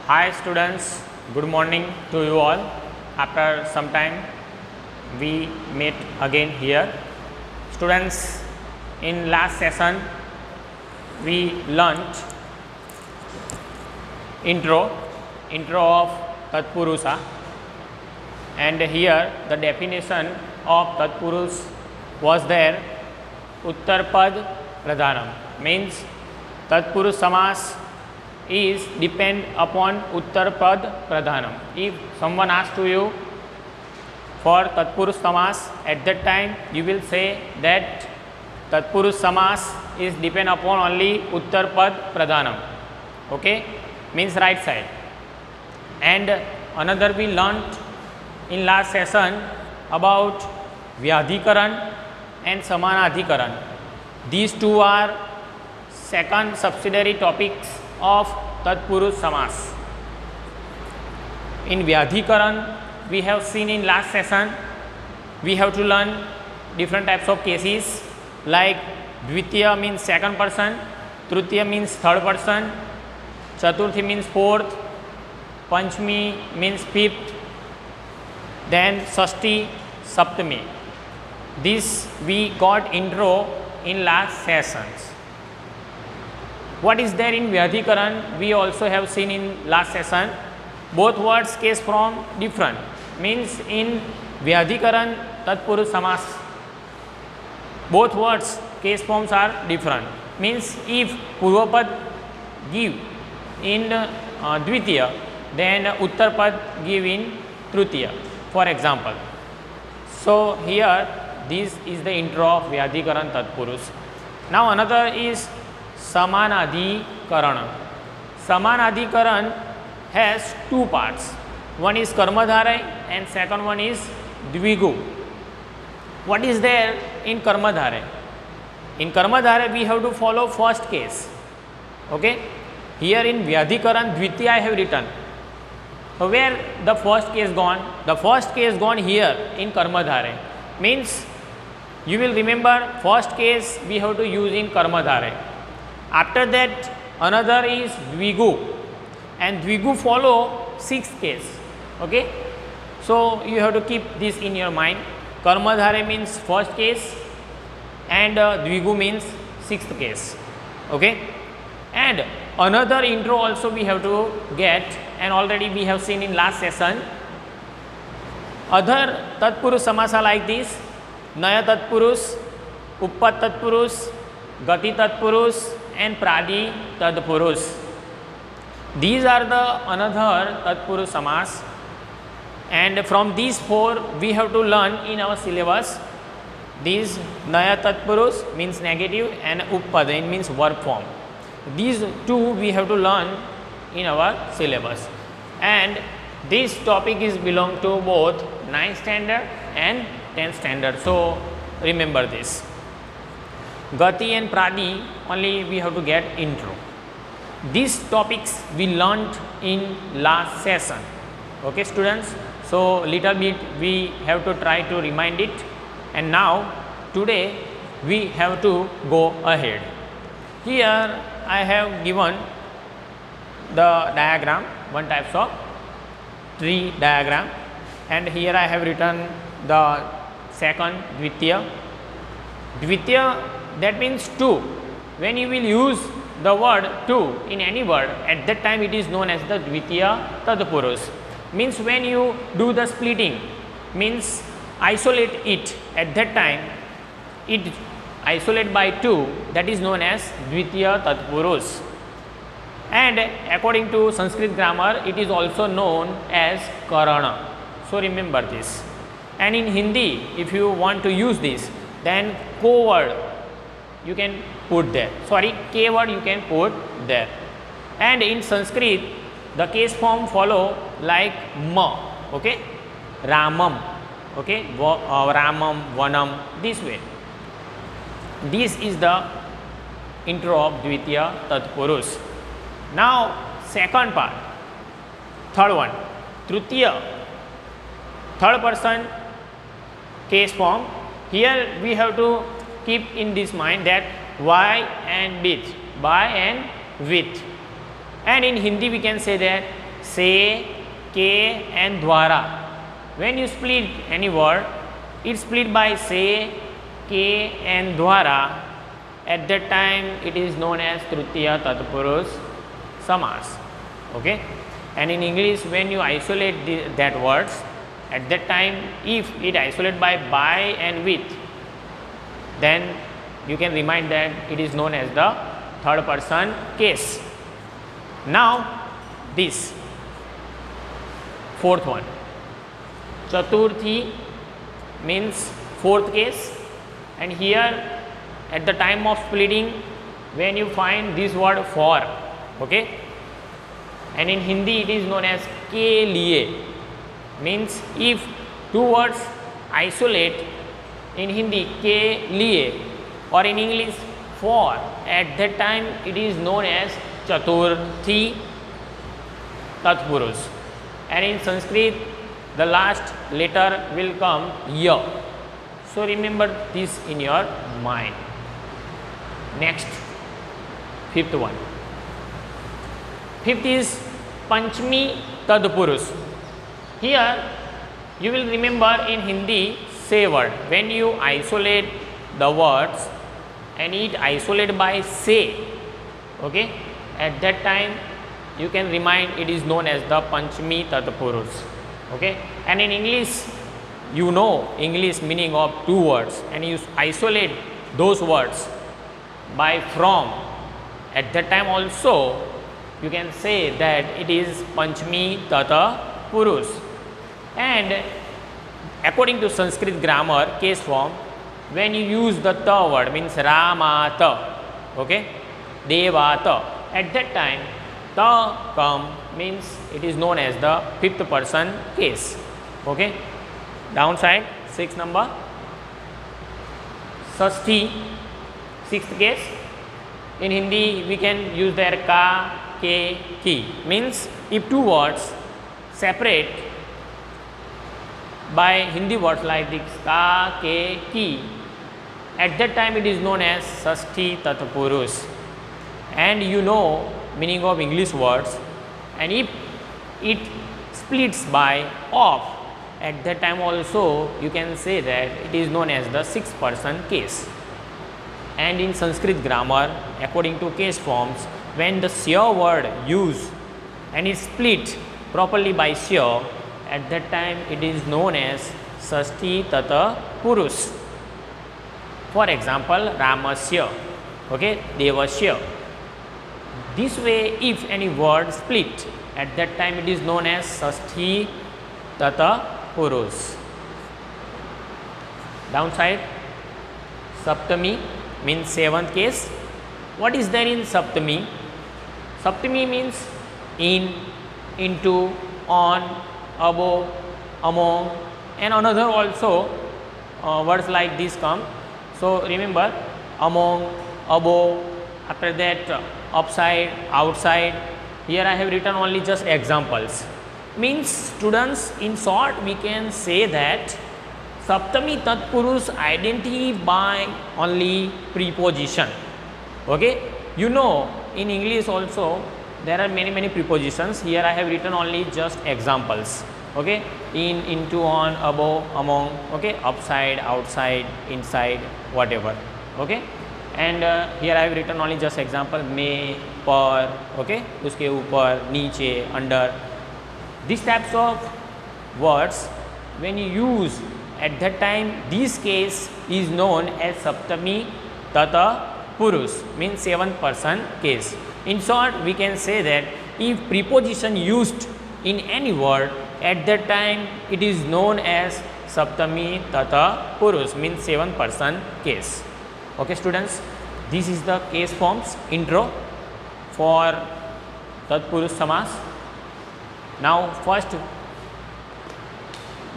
Hi students, good morning to you all. After some time we meet again here. Students, in last session we learnt intro of Tatpurusha, and here the definition of Tatpurus was there. Uttarpad Pradhanam means Tatpurus Samas is depend upon Uttarpad Pradhanam. If someone asks to you for Tatpurus Samas, at that time you will say that Tatpurus Samas is depend upon only Uttarpad Pradhanam. Okay, means right side. And another we learnt in last session about Vyadhikaran and Samanadhikaran. These two are second subsidiary topics of Tatpurus Samas. In Vyadhikaran, we have seen in last session, we have to learn different types of cases like Dvitiya means second person, Tritiya means third person, Chaturthi means fourth, Panchami means fifth, then Shashti, Saptami. This we got intro in last sessions. What is there in Vyadhikaran? We also have seen in last session. Both words case form different. Means in Vyadhikaran, Tatpurus Samas, both words case forms are different. Means if Purvapad give in Dvitiya, then Uttarpad give in Tritiya, for example. So here this is the intro of Vyadhikaran Tatpurus. Now another is Samanadhikaran. Samanadhikaran has two parts. One is Karmadharai and second one is Dvigu. What is there in Karmadharai? In Karmadharai we have to follow first case. Okay. Here in Vyadhikaran Dvitiya I have written. So where the first case gone? The first case gone here in Karmadharai. Means you will remember first case we have to use in Karmadharai. After that another is Dvigu, and Dvigu follow sixth case. Okay. So you have to keep this in your mind. Karmadharai means first case and Dvigu means sixth case. Okay. And another intro also we have to get, and already we have seen in last session. Other Tatpurus Samasa like this: Naya Tatpurus, Uppat Tatpurus, Gati Tatpurus and Pradi Tatpurus. These are the another Tatpurus Samas, and from these four we have to learn in our syllabus. These Naya Tatpurus means negative and Uppada means verb form. These two we have to learn in our syllabus, and this topic is belong to both 9th standard and 10th standard. So remember this. Gati and Pradi only we have to get intro. These topics we learnt in last session. Okay students, so little bit we have to try to remind it, and now today we have to go ahead. Here I have given the diagram, one types of tree diagram, and here I have written the second Dvitiya. Dvitiya, that means two. When you will use the word two in any word, at that time it is known as the Dvitiya Tatpurus. Means when you do the splitting, means isolate it, at that time it isolate by two, that is known as Dvitiya Tatpurus. And according to Sanskrit grammar, it is also known as Karana. So remember this. And in Hindi, if you want to use this, then ko word you can put there. Sorry, K word you can put there. And in Sanskrit, the case form follow like ma. Okay, Ramam. Okay, Ramam, Vanam. This way. This is the intro of Dvitiya Tatpurus. Now second part, third one, Tritiya, third person case form. Here we have to keep in this mind that by and with, by and with. And in Hindi we can say that se, ke and dwara. When you split any word, it's split by se, ke and dwara. At that time it is known as Tritiya Tatpurus Samas. Okay? And in English, when you isolate that words, at that time if it isolate by and with, then you can remind that it is known as the third person case. Now this fourth one, Chaturthi means fourth case, and here at the time of splitting, when you find this word for, okay, and in Hindi it is known as ke liye, means if two words isolate, in Hindi ke liye or in English for, at that time it is known as Chaturthi Tatpurus, and in Sanskrit the last letter will come ya. So remember this in your mind. Next, fifth one. Fifth is Panchmi Tadpurus. Here you will remember in Hindi say word. When you isolate the words and it isolate by say, okay, at that time you can remind it is known as the Panchmi Tadpurus. Okay, and in English, you know English meaning of two words and you isolate those words by from, at that time also you can say that it is Panchmi Tata Purus. And according to Sanskrit grammar case form, when you use the ta word, means Ramata, okay, Devata, at that time ta come, means it is known as the fifth person case. Okay, downside, sixth number, Sashti, sixth case. In Hindi we can use their ka, ke, ki, means if two words separate by Hindi words like this ka, ke, ki, at that time it is known as Sashti Tatpurus. And you know meaning of English words, and if it splits by of, at that time also you can say that it is known as the sixth person case. And in Sanskrit grammar, according to case forms, when the sya word used and is split properly by sya, at that time it is known as Sashti Tata Purus. For example, Ramasya, okay, Devasya. This way, if any word split, at that time it is known as Sashti Tata Purus. Downside, Saptami means seventh case. What is there in Saptami? Saptami means in, into, on, above, among, and another also words like this come. So remember, among, above, after that upside, outside. Here I have written only just examples. Means students, in short we can say that Saptami Tatpurus identity by only preposition. Okay, you know in English also there are many prepositions. Here I have written only just examples. Okay, in, into, on, above, among, okay, upside, outside, inside, whatever. Okay, and here I have written only just example, may, पर, okay, उसके ऊपर, नीचे, under. These types of words when you use at that time, this case is known as Saptami Tata Purus, means seventh person case. In short, we can say that if preposition used in any word, at that time it is known as Saptami Tata Purus, means seventh person case. Okay students, this is the case forms intro for Tatpurus Samas. Now first,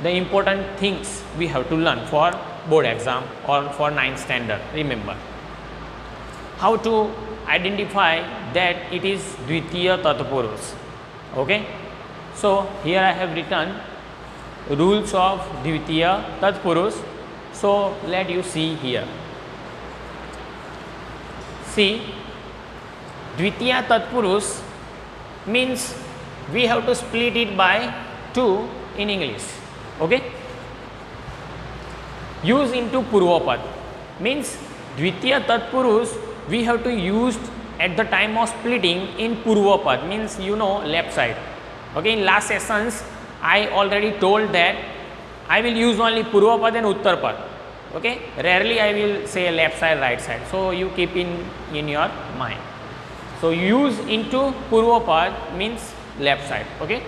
the important things we have to learn for board exam or for 9th standard. Remember how to identify that it is Dvitiya Tatpurus. Okay, so here I have written rules of Dvitiya Tatpurus. So let you see here. See, Dvitiya Tatpurus means we have to split it by 2 in English. Okay. Use into Purvapad means Dvitiya Tatpurus we have to use at the time of splitting in Purvapad, means left side. Okay, in last sessions I already told that I will use only Purvapad and Uttarpad. Okay, rarely I will say left side, right side. So you keep in your mind. So use into Purvapad means left side. Okay,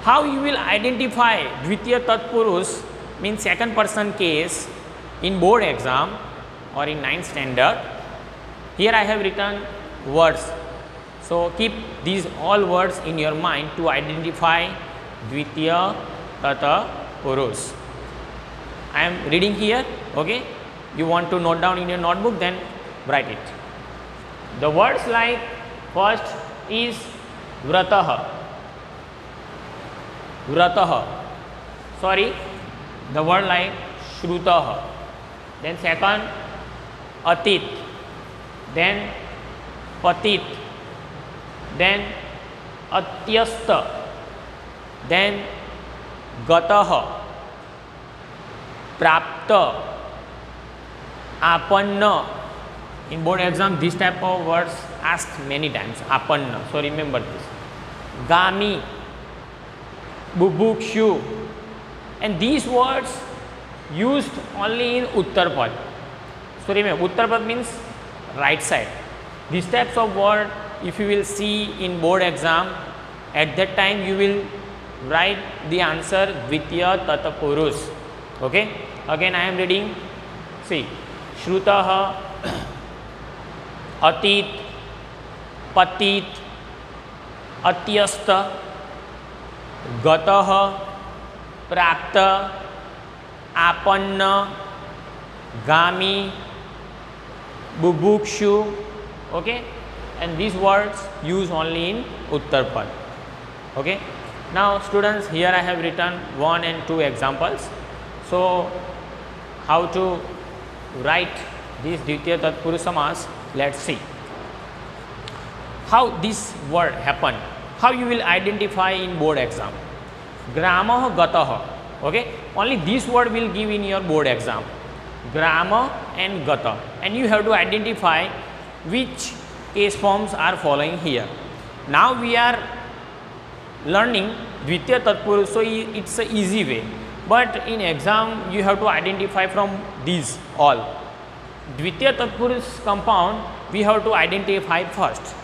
how you will identify Dvitiya Tatpurus means second person case in board exam or in 9th standard. Here I have written words. So keep these all words in your mind to identify Dvitiya Tatpurus. I am reading here. Okay, you want to note down in your notebook, then write it. The words like first is Vrataha. Vrataha. Sorry, the word like Shrutaha. Then second Atit. Then Patit. Then Atyasta. Then Gataha. Prapta. Apanna. In board exam this type of words asked many times. Apanna. So remember this. Gami. Bubukshu. And these words used only in Uttarpad. So remember, Uttarpad means right side. These types of word if you will see in board exam, at that time you will write the answer Dvitiya Tatpurus. Okay, again I am reading. See, Shrutaha, Atit, Patit, Atyasta, Gataha, Prapta, Apanna, Gami, Bubukshu. Okay, and these words used only in Uttarpad. Okay, now students, here I have written 1 and 2 examples. So how to write this Dvitiya Tatpurus Samas? Let's see how this word happen, how you will identify in board exam. Gramah Gataha. Okay, only this word will give in your board exam, Grama and Gata, and you have to identify which case forms are following here. Now we are learning Dvitiya Tatpurus, so it's an easy way, but in exam you have to identify from these all. Dvitiya Tatpurus compound we have to identify first.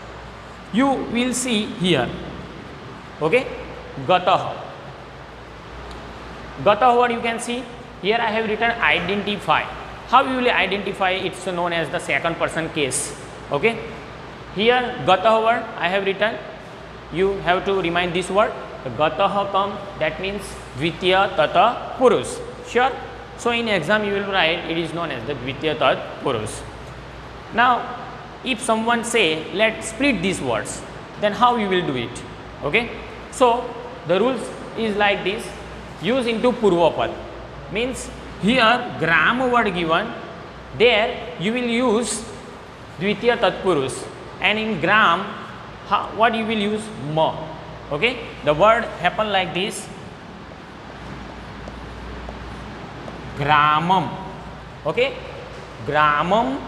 You will see here. Okay, Gataha. Gataha, what you can see here, I have written identify. How you will identify? It's known as the second person case. Okay, here Gataha word I have written. You have to remind this word. The Gataha come, that means Dvitiya Tatpurus. Sure. So in exam you will write, it is known as the Dvitiya Tatpurus. Now if someone say let's split these words, then how you will do it? Okay, so the rules is like this. Use into Purvapad means here gram word given, there you will use Dvitiya Tatpurus, and in gram what you will use? Ma. Okay, the word happen like this. Gramam. Okay, Gramam.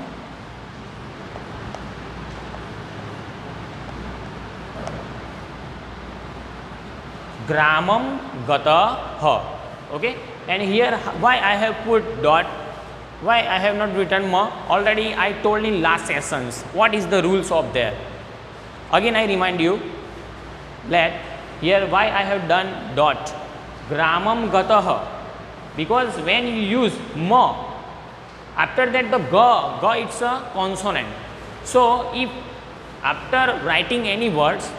Gramam Gataha. Okay, and here why I have put dot, why I have not written ma? Already I told in last sessions what is the rules of there. Again I remind you that here why I have done dot, Gramam Gataha, because when you use ma, after that the ga it's a consonant. So if after writing any words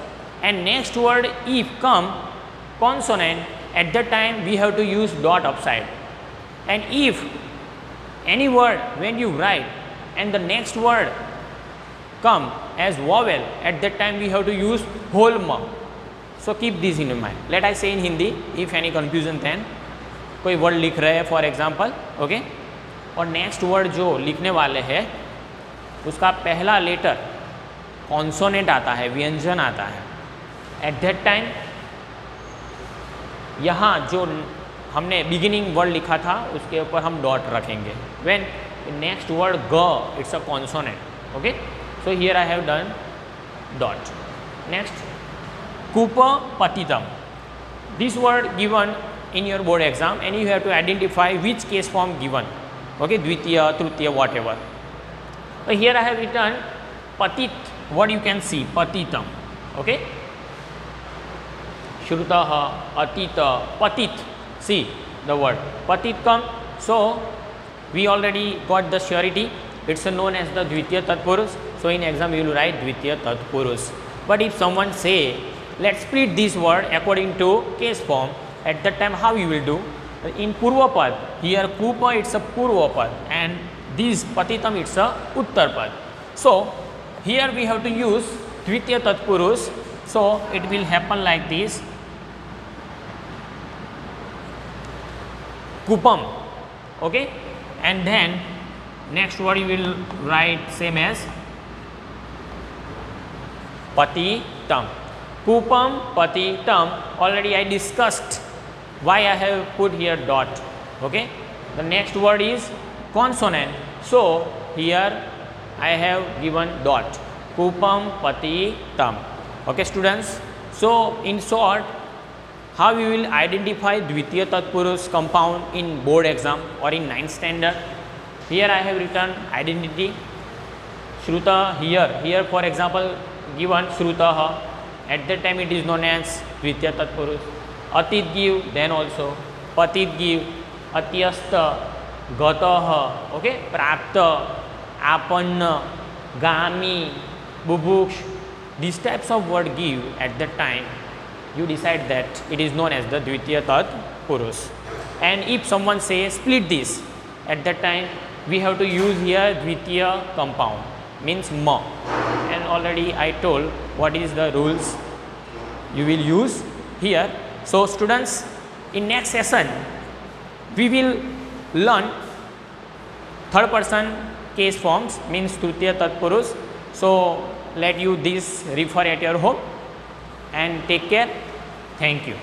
and next word if come consonant, at that time we have to use dot upside. And if any word when you write and the next word come as vowel, at that time we have to use whole ma. So keep this in your mind. Let I say in Hindi, if any confusion then, कोई word लिख रहे हैं for example, okay, और next word जो लिखने वाले हैं उसका पहला लेटर कॉन्सोनेंट आता है, व्यंजन आता है, एट दैट टाइम यहाँ जो हमने बिगिनिंग वर्ड लिखा था उसके ऊपर हम डॉट रखेंगे. व्हेन नेक्स्ट वर्ड ग, it's a consonant. Okay, so here I have done dot. Next, कूप पतितम. This word given in your board exam and you have to identify which case form given. Okay, dvitiya, tritiya, whatever. So here I have written patit. What you can see, patitam. Okay, shrutah, atita, patit. See the word patit come. So we already got the surety. It's known as the dvitiya tatpurus. So in exam you will write dvitiya tatpurus. But if someone say, let's split this word according to case form, at that time how you will do? In Purvapad, here Kupa it's a Purvapad and this Patitam it's a Uttarpad. So here we have to use Dvitiya Tatpurus. So it will happen like this. Kupam. Okay, and then next word you will write same as Patitam. Kupam, patitam, already I discussed why I have put here dot. Okay, the next word is consonant, so here I have given dot. Kupam, patitam. Okay students, so in short, how we will identify Dvitiya Tatpurus compound in board exam or in 9th standard? Here I have written identity. Shruta here for example given Shrutah. At that time it is known as Dvitiya Tatpurus. Atit give, then also Patit give, Atyasta, Gatah, okay, Prapta, Apanna, Gami, Bubuksh. These types of word give at that time. You decide that it is known as the Dvitiya Tatpurus. And if someone says split this, at that time we have to use here Dvitiya compound, means ma. And already I told what is the rules you will use here. So students, in next session we will learn third person case forms, means Tritiya Tatpurus. So let you this refer at your home and take care. Thank you.